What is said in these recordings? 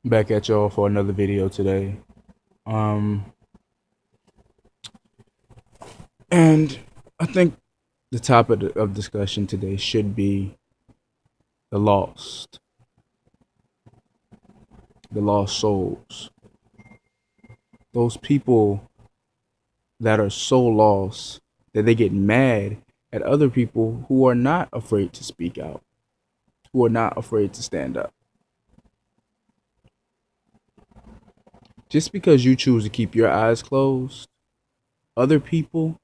Back at y'all for another video today. Um, and I think the topic of discussion today should be the lost souls. Those people that are so lost that they get mad at other people who are not afraid to speak out, who are not afraid to stand up. Just because you choose to keep your eyes closed, other people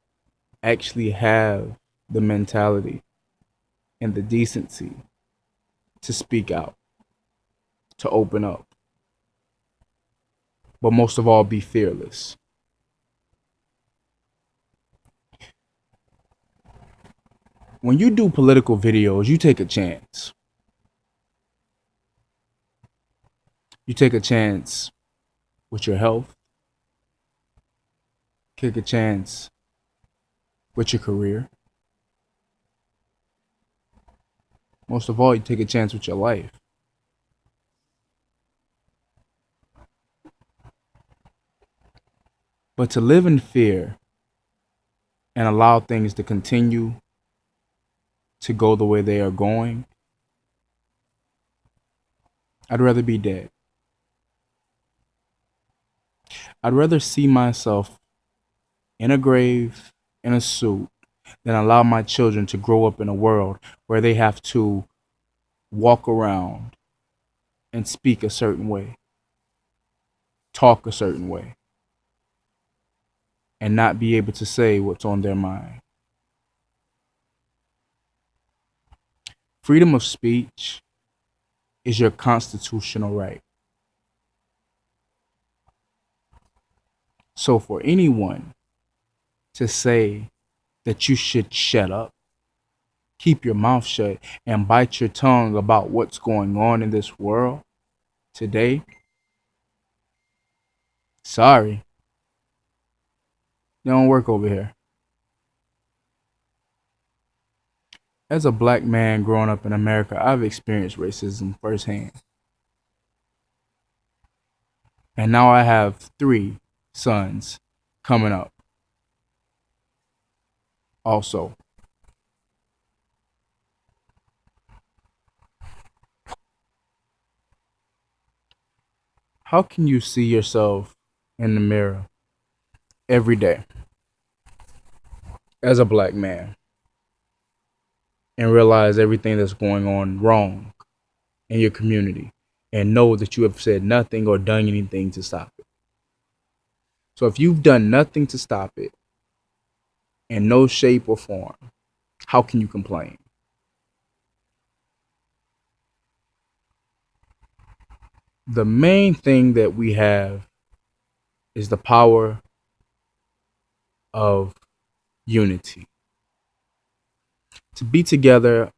actually have the mentality and the decency to speak out, to open up, but most of all, be fearless. When you do political videos, you take a chance. You take a chance with your health, take a chance with your career. Most of all, you take a chance with your life. But to live in fear and allow things to continue to go the way they are going, I'd rather be dead. I'd rather see myself in a grave, in a suit, than allow my children to grow up in a world where they have to walk around and speak a certain way, talk a certain way, and not be able to say what's on their mind. Freedom of speech is your constitutional right. So for anyone to say that you should shut up, keep your mouth shut, and bite your tongue about what's going on in this world today, sorry, they don't work over here. As a black man growing up in America, I've experienced racism firsthand. And now I have 3 sons coming up also. How can you see yourself in the mirror every day as a black man and realize everything that's going on wrong in your community and know that you have said nothing or done anything to stop it? So if you've done nothing to stop it in no shape or form, how can you complain? The main thing that we have is the power of unity. To be together,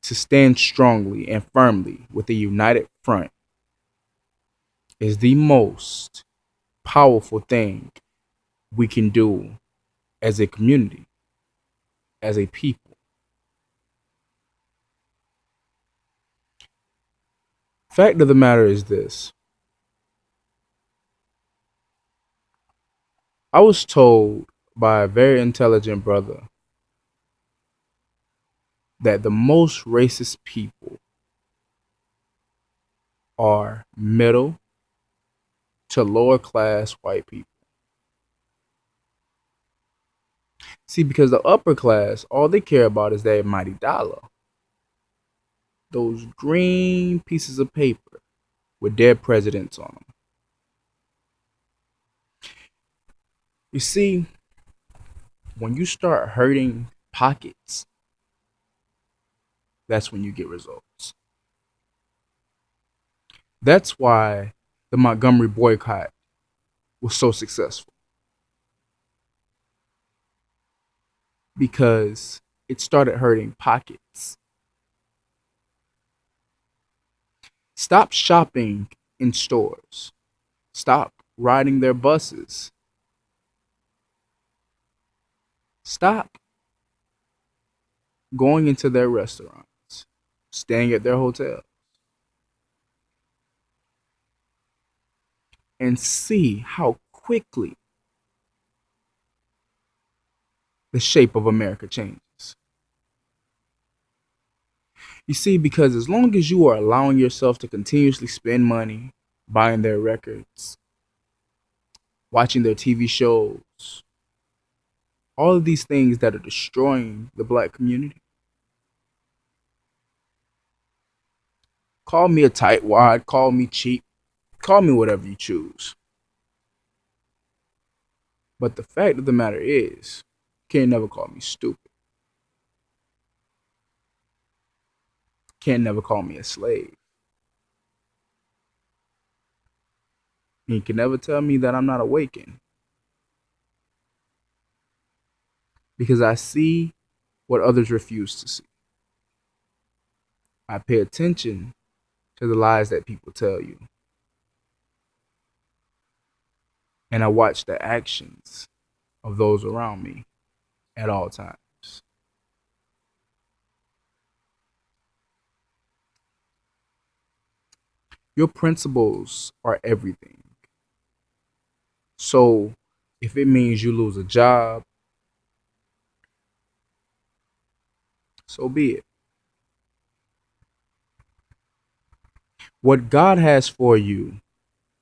to stand strongly and firmly with a united front is the most powerful thing we can do as a community, as a people. Fact of the matter is this: I was told by a very intelligent brother that the most racist people are middle to lower class white people. See, because the upper class, all they care about is that mighty dollar. Those green pieces of paper with dead presidents on them. You see, when you start hurting pockets, that's when you get results. That's why the Montgomery boycott was so successful, because it started hurting pockets. Stop shopping in stores. Stop riding their buses. Stop going into their restaurants, staying at their hotel. and see how quickly the shape of America changes. You see, because as long as you are allowing yourself to continuously spend money buying their records, watching their TV shows, all of these things that are destroying the black community. Call me a tightwad, call me cheap, call me whatever you choose. But the fact of the matter is, you can't never call me stupid. Can't never call me a slave. And you can never tell me that I'm not awakened. Because I see what others refuse to see. I pay attention to the lies that people tell you. And I watch the actions of those around me at all times. Your principles are everything. So if it means you lose a job, so be it. What God has for you,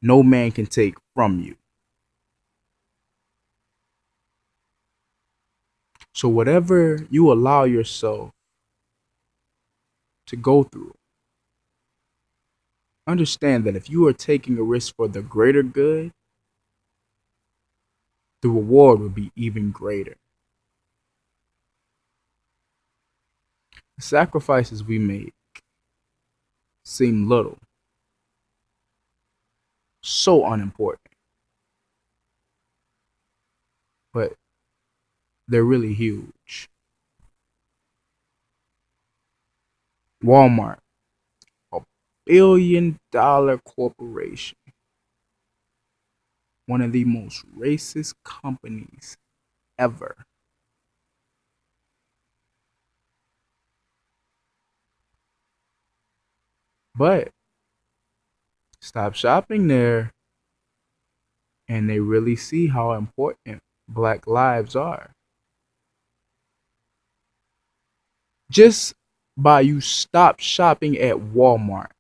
no man can take from you. So whatever you allow yourself to go through, understand that if you are taking a risk for the greater good, the reward will be even greater. The sacrifices we make seem little, so unimportant, but they're really huge. Walmart, $1 billion corporation, one of the most racist companies ever. But stop shopping there and they really see how important black lives are. Just by you stop shopping at Walmart,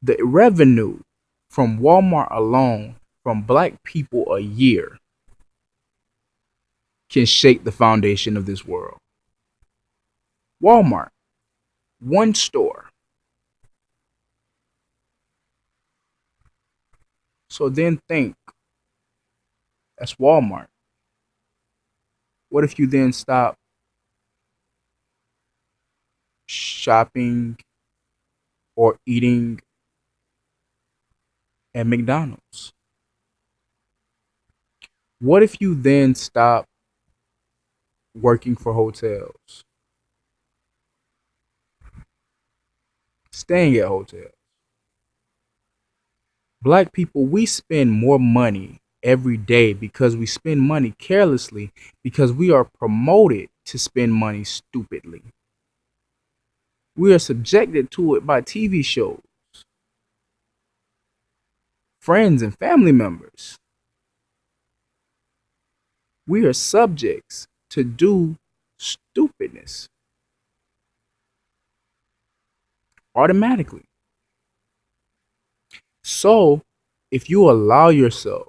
the revenue from Walmart alone from black people a year can shake the foundation of this world. Walmart, one store. So then think, that's Walmart. What if you then stop shopping or eating at McDonald's? What if you then stop working for hotels, staying at hotels? Black people, we spend more money every day because we spend money carelessly because we are promoted to spend money stupidly. We are subjected to it by TV shows, friends, and family members. We are subjects to do stupidness automatically. So, if you allow yourself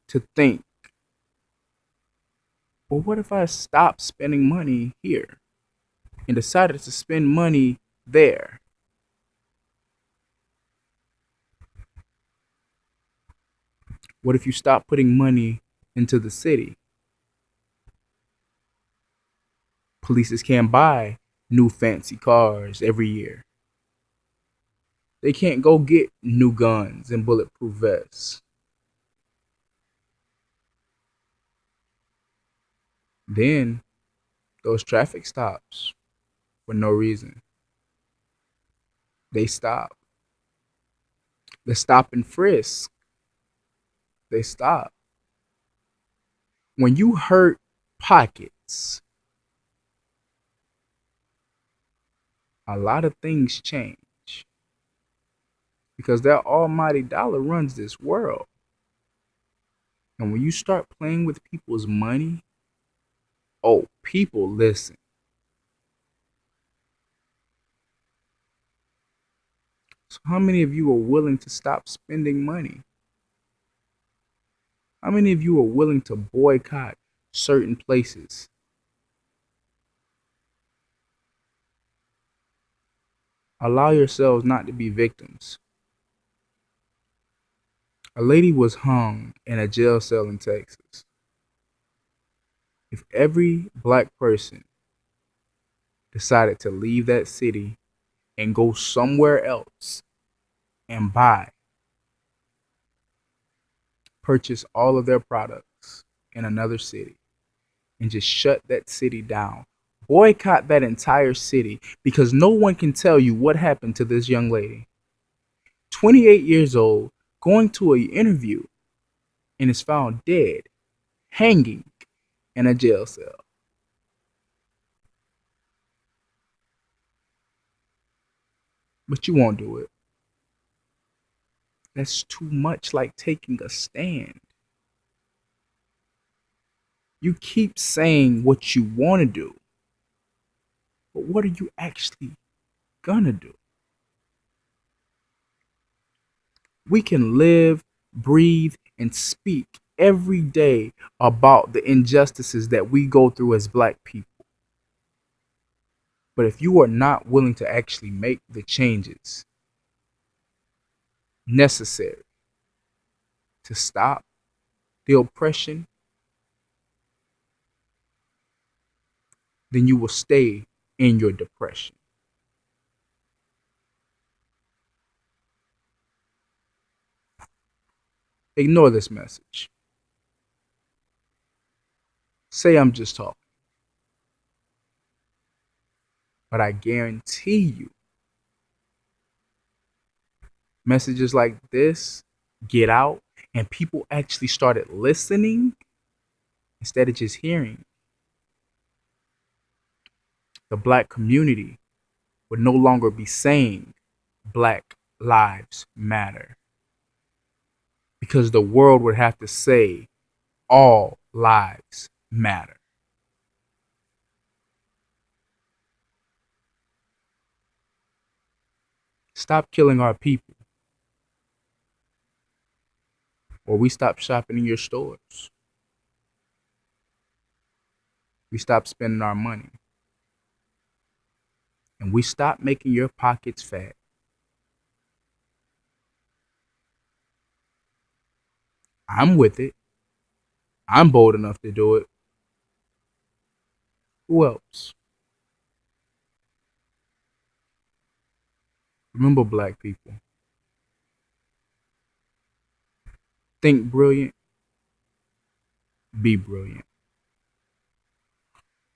to think, well, what if I stop spending money here and decided to spend money there? What if you stop putting money into the city? Polices can't buy new fancy cars every year. They can't go get new guns and bulletproof vests. Then those traffic stops for no reason. They stop. The stop and frisk. They stop. When you hurt pockets, a lot of things change. because that almighty dollar runs this world. And when you start playing with people's money, oh, people listen. So how many of you are willing to stop spending money? How many of you are willing to boycott certain places? Allow yourselves not to be victims. A lady was hung in a jail cell in Texas. If every black person decided to leave that city and go somewhere else and purchase all of their products in another city and just shut that city down, boycott that entire city, because no one can tell you what happened to this young lady. 28 years old, going to an interview and is found dead, hanging in a jail cell. But you won't do it. That's too much like taking a stand. You keep saying what you want to do, but what are you actually gonna do? We can live, breathe, and speak every day about the injustices that we go through as black people. But if you are not willing to actually make the changes necessary to stop the oppression, then you will stay in your depression. Ignore this message. Say I'm just talking. But I guarantee you, messages like this get out and people actually started listening instead of just hearing. The black community would no longer be saying Black Lives Matter, because the world would have to say all lives matter. Stop killing our people, or we stop shopping in your stores. We stop spending our money, and we stop making your pockets fat. I'm with it. I'm bold enough to do it. Who else? Remember, black people, think brilliant, be brilliant.